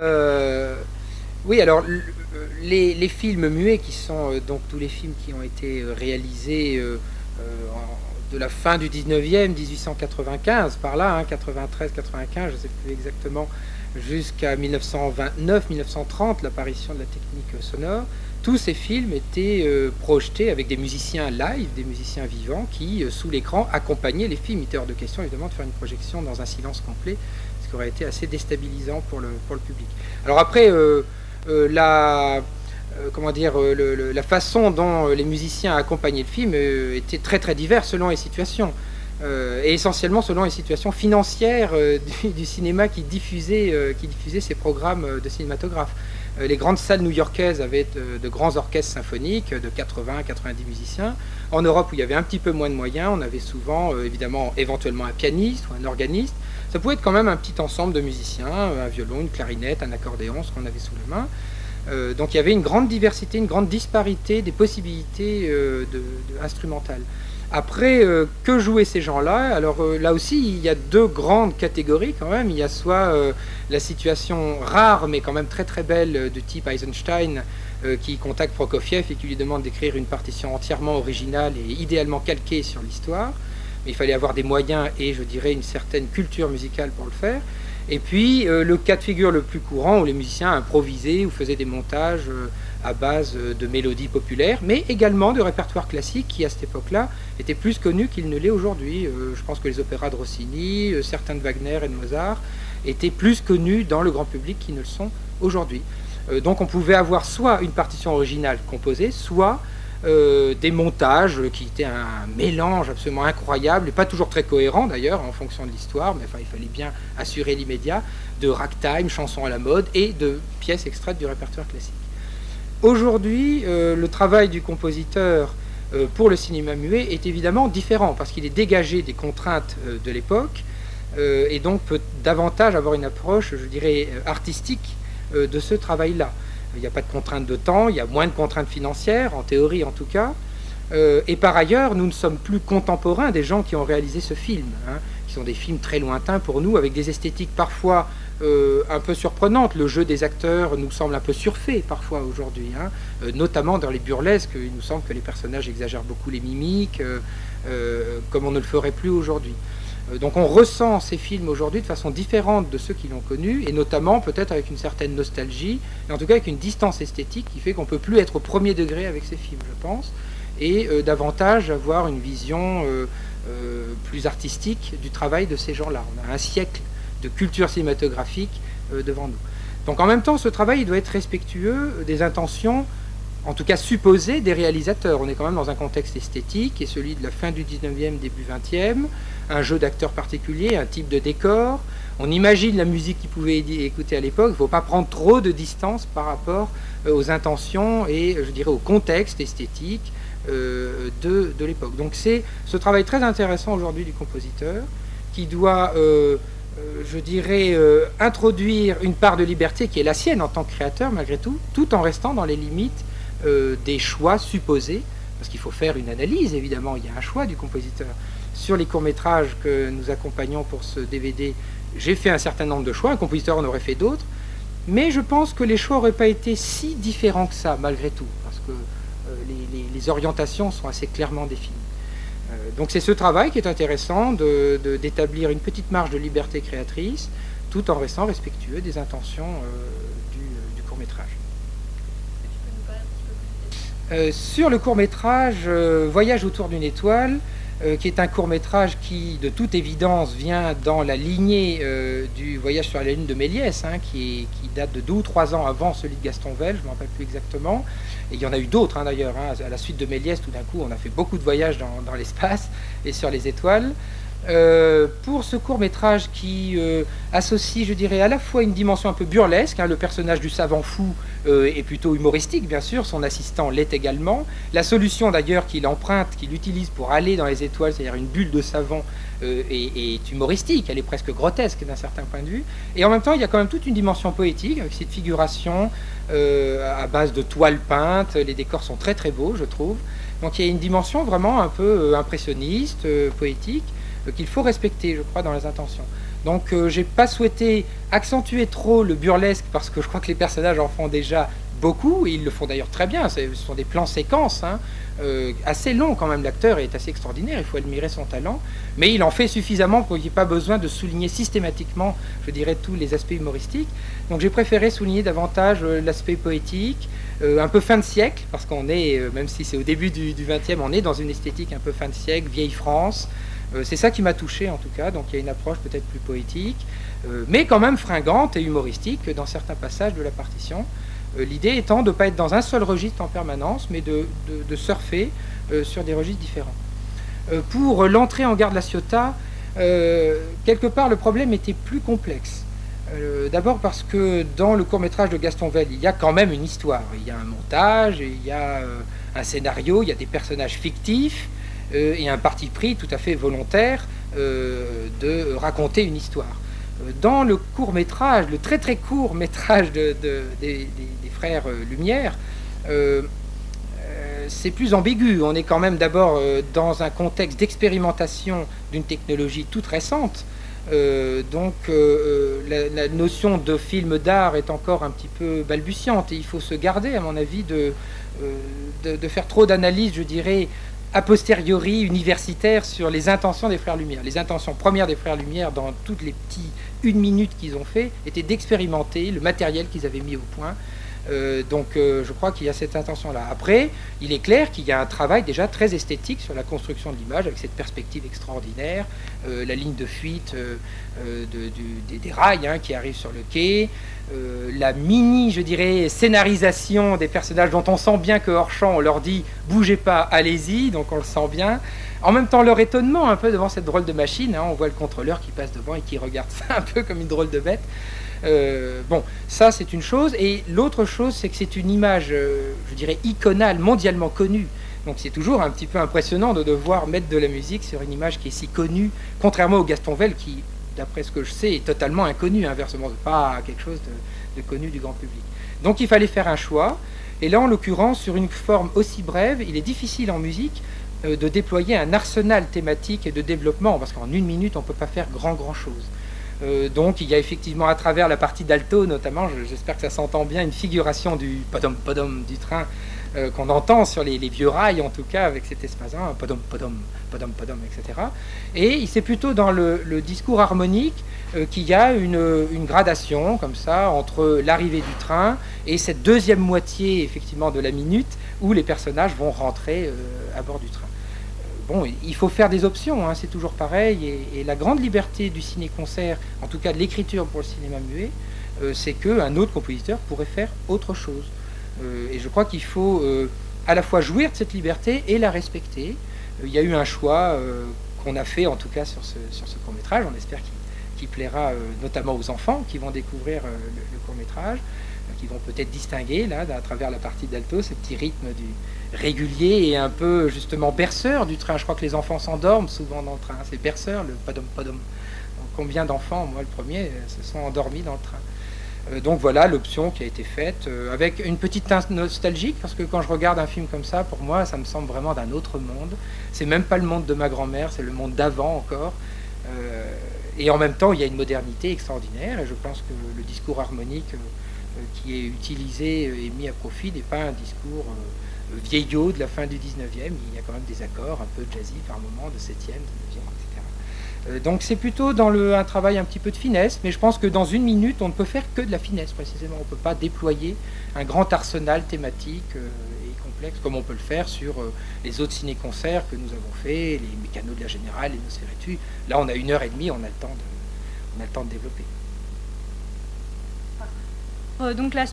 Euh, oui, alors les films muets qui sont donc tous les films qui ont été réalisés de la fin du 19e, 1895, par là, hein, 93-95, je ne sais plus exactement, jusqu'à 1929-1930, l'apparition de la technique sonore, tous ces films étaient projetés avec des musiciens live, des musiciens vivants qui, sous l'écran, accompagnaient les films. Il était hors de question, évidemment, de faire une projection dans un silence complet, ce qui aurait été assez déstabilisant pour le public. Alors après, comment dire, la façon dont les musiciens accompagnaient le film était très très diverse selon les situations. Et essentiellement selon les situations financières du cinéma qui diffusait ces programmes de cinématographes. Les grandes salles new-yorkaises avaient de grands orchestres symphoniques de 80-90 musiciens. En Europe, où il y avait un petit peu moins de moyens, on avait souvent, évidemment, éventuellement un pianiste ou un organiste. Ça pouvait être quand même un petit ensemble de musiciens, un violon, une clarinette, un accordéon, ce qu'on avait sous la main. Donc il y avait une grande diversité, une grande disparité des possibilités instrumentales. Après, que jouaient ces gens-là? Alors là aussi, il y a deux grandes catégories quand même. Il y a soit la situation rare, mais quand même très très belle, de type Eisenstein, qui contacte Prokofiev et qui lui demande d'écrire une partition entièrement originale et idéalement calquée sur l'histoire. Mais il fallait avoir des moyens et, je dirais, une certaine culture musicale pour le faire. Et puis, le cas de figure le plus courant, où les musiciens improvisaient ou faisaient des montages à base de mélodies populaires, mais également de répertoire classique qui, à cette époque-là, était plus connu qu'il ne l'est aujourd'hui. Je pense que les opéras de Rossini, certains de Wagner et de Mozart, étaient plus connus dans le grand public qu'ils ne le sont aujourd'hui. Donc on pouvait avoir soit une partition originale composée, soit des montages qui étaient un mélange absolument incroyable, et pas toujours très cohérent d'ailleurs en fonction de l'histoire, mais enfin, il fallait bien assurer l'immédiat, de ragtime, chansons à la mode, et de pièces extraites du répertoire classique. Aujourd'hui, le travail du compositeur pour le cinéma muet est évidemment différent, parce qu'il est dégagé des contraintes de l'époque, et donc peut davantage avoir une approche, je dirais, artistique de ce travail-là. Il n'y a pas de contraintes de temps, il y a moins de contraintes financières, en théorie en tout cas. Et par ailleurs, nous ne sommes plus contemporains des gens qui ont réalisé ce film, hein, qui sont des films très lointains pour nous, avec des esthétiques parfois un peu surprenantes. Le jeu des acteurs nous semble un peu surfait parfois aujourd'hui, hein, notamment dans les burlesques. Il nous semble que les personnages exagèrent beaucoup les mimiques, comme on ne le ferait plus aujourd'hui. Donc on ressent ces films aujourd'hui de façon différente de ceux qui l'ont connu, et notamment peut-être avec une certaine nostalgie, et en tout cas avec une distance esthétique qui fait qu'on ne peut plus être au premier degré avec ces films, je pense, et davantage avoir une vision plus artistique du travail de ces gens-là. On a un siècle de culture cinématographique devant nous. Donc en même temps, ce travail il doit être respectueux des intentions, en tout cas supposées, des réalisateurs. On est quand même dans un contexte esthétique, qui est celui de la fin du 19e, début 20e, un jeu d'acteurs particulier, un type de décor. On imagine la musique qu'ils pouvaient écouter à l'époque. Il ne faut pas prendre trop de distance par rapport aux intentions et, je dirais, au contexte esthétique de l'époque. Donc c'est ce travail très intéressant aujourd'hui du compositeur qui doit, je dirais, introduire une part de liberté qui est la sienne en tant que créateur, malgré tout en restant dans les limites des choix supposés, parce qu'il faut faire une analyse, évidemment, il y a un choix du compositeur. Sur les courts-métrages que nous accompagnons pour ce DVD, j'ai fait un certain nombre de choix, un compositeur en aurait fait d'autres, mais je pense que les choix n'auraient pas été si différents que ça, malgré tout, parce que les orientations sont assez clairement définies. Donc c'est ce travail qui est intéressant, d'établir une petite marge de liberté créatrice, tout en restant respectueux des intentions du court-métrage. Sur le court-métrage Voyage autour d'une étoile, qui est un court-métrage qui, de toute évidence, vient dans la lignée du Voyage sur la Lune de Méliès, hein, qui date de 2 ou 3 ans avant celui de Gaston Vell, je ne me rappelle plus exactement. Et il y en a eu d'autres, hein, d'ailleurs. Hein, à la suite de Méliès, tout d'un coup, on a fait beaucoup de voyages dans l'espace et sur les étoiles. Pour ce court-métrage qui associe, je dirais, à la fois une dimension un peu burlesque, hein, le personnage du savant fou est plutôt humoristique, bien sûr, son assistant l'est également. La solution, d'ailleurs, qu'il emprunte, qu'il utilise pour aller dans les étoiles, c'est-à-dire une bulle de savon, est humoristique, elle est presque grotesque d'un certain point de vue. Et en même temps, il y a quand même toute une dimension poétique, avec cette figuration à base de toiles peintes. Les décors sont très très beaux, je trouve. Donc il y a une dimension vraiment un peu impressionniste, poétique, qu'il faut respecter, je crois, dans les intentions. Donc j'ai pas souhaité accentuer trop le burlesque parce que je crois que les personnages en font déjà beaucoup, et ils le font d'ailleurs très bien, ce sont des plans séquences, hein, assez longs quand même, l'acteur est assez extraordinaire, il faut admirer son talent, mais il en fait suffisamment pour qu'il n'y ait pas besoin de souligner systématiquement, je dirais, tous les aspects humoristiques. Donc j'ai préféré souligner davantage l'aspect poétique, un peu fin de siècle, parce qu'on est, même si c'est au début du XXe, on est dans une esthétique un peu fin de siècle, vieille France. C'est ça qui m'a touché en tout cas, donc il y a une approche peut-être plus poétique, mais quand même fringante et humoristique dans certains passages de la partition. L'idée étant de ne pas être dans un seul registre en permanence, mais de surfer sur des registres différents. Pour l'entrée en gare de la Ciotat, quelque part le problème était plus complexe. D'abord parce que dans le court-métrage de Gaston Velle, il y a quand même une histoire. Il y a un montage, il y a un scénario, il y a des personnages fictifs, et un parti pris tout à fait volontaire de raconter une histoire. Dans le court-métrage, le très très court métrage des frères Lumière, c'est plus ambigu. On est quand même d'abord dans un contexte d'expérimentation d'une technologie toute récente. Donc la notion de film d'art est encore un petit peu balbutiante et il faut se garder, à mon avis, de faire trop d'analyses, je dirais, a posteriori universitaire sur les intentions des frères Lumière. Les intentions premières des frères Lumière dans toutes les petites 1 minute qu'ils ont fait étaient d'expérimenter le matériel qu'ils avaient mis au point. Donc je crois qu'il y a cette intention-là. Après, il est clair qu'il y a un travail déjà très esthétique sur la construction de l'image avec cette perspective extraordinaire, la ligne de fuite des rails hein, qui arrivent sur le quai, la mini, je dirais, scénarisation des personnages dont on sent bien que hors champ, on leur dit « bougez pas, allez-y », donc on le sent bien. En même temps, leur étonnement un peu devant cette drôle de machine, hein, on voit le contrôleur qui passe devant et qui regarde ça un peu comme une drôle de bête. Bon, ça c'est une chose, et l'autre chose c'est que c'est une image, je dirais, iconale, mondialement connue. Donc c'est toujours un petit peu impressionnant de devoir mettre de la musique sur une image qui est si connue, contrairement au Gaston Velle qui, d'après ce que je sais, est totalement inconnu, inversement, pas quelque chose de connu du grand public. Donc il fallait faire un choix, et là en l'occurrence, sur une forme aussi brève, il est difficile en musique de déployer un arsenal thématique et de développement, parce qu'en 1 minute on ne peut pas faire grand chose. Donc il y a effectivement à travers la partie d'alto notamment, j'espère que ça s'entend bien, une figuration du podom podom du train qu'on entend sur les vieux rails en tout cas avec cet espace podom podom podom podom, etc. Et c'est plutôt dans le discours harmonique qu'il y a une gradation comme ça entre l'arrivée du train et cette deuxième moitié effectivement de la minute où les personnages vont rentrer à bord du train. Bon, il faut faire des options, hein, c'est toujours pareil, et la grande liberté du ciné-concert, en tout cas de l'écriture pour le cinéma muet, c'est qu'un autre compositeur pourrait faire autre chose. Et je crois qu'il faut à la fois jouir de cette liberté et la respecter. Il y a eu un choix qu'on a fait, en tout cas sur ce court-métrage, on espère qu'il plaira notamment aux enfants qui vont découvrir le court-métrage, qui vont peut-être distinguer, là, à travers la partie d'alto, ce petit rythme régulier et un peu, justement, berceur du train. Je crois que les enfants s'endorment souvent dans le train. C'est berceur, le padom padom. Donc, combien d'enfants, moi le premier, se sont endormis dans le train. Donc voilà l'option qui a été faite, avec une petite teinte nostalgique, parce que quand je regarde un film comme ça, pour moi, ça me semble vraiment d'un autre monde. C'est même pas le monde de ma grand-mère, c'est le monde d'avant encore. Et en même temps, il y a une modernité extraordinaire, et je pense que le discours harmonique qui est utilisé et mis à profit n'est pas un discours vieillot de la fin du 19e. Il y a quand même des accords un peu jazzy par moment, de 7e, de 9e, etc. Donc c'est plutôt dans un travail un petit peu de finesse, mais je pense que dans 1 minute, on ne peut faire que de la finesse précisément. On ne peut pas déployer un grand arsenal thématique et complexe comme on peut le faire sur les autres ciné-concerts que nous avons fait, les Mécanos de la Générale, les Nosferatu. Là, on a 1h30, on a le temps de développer. Donc là